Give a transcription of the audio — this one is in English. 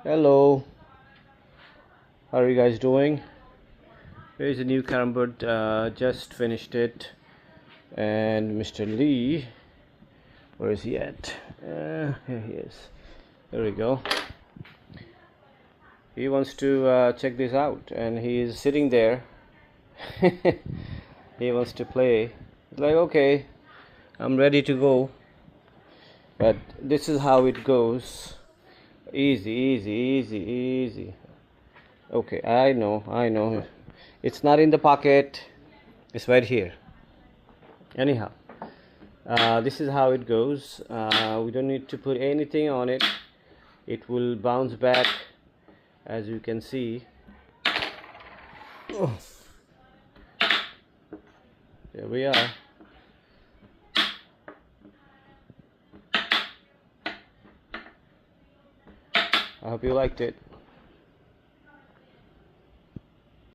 Hello, how are you guys doing? Here's a new carrom board, just finished it. And Mr. Lee, where is he at? Here he is. There we go. He wants to check this out, and he is sitting there. He wants to play. It's like, okay, I'm ready to go. But this is how it goes. Easy, easy, easy, easy. Okay, I know. It's not in the pocket. It's right here. Anyhow, this is how it goes. We don't need to put anything on it. It will bounce back, as you can see. Oh. There we are. I hope you liked it.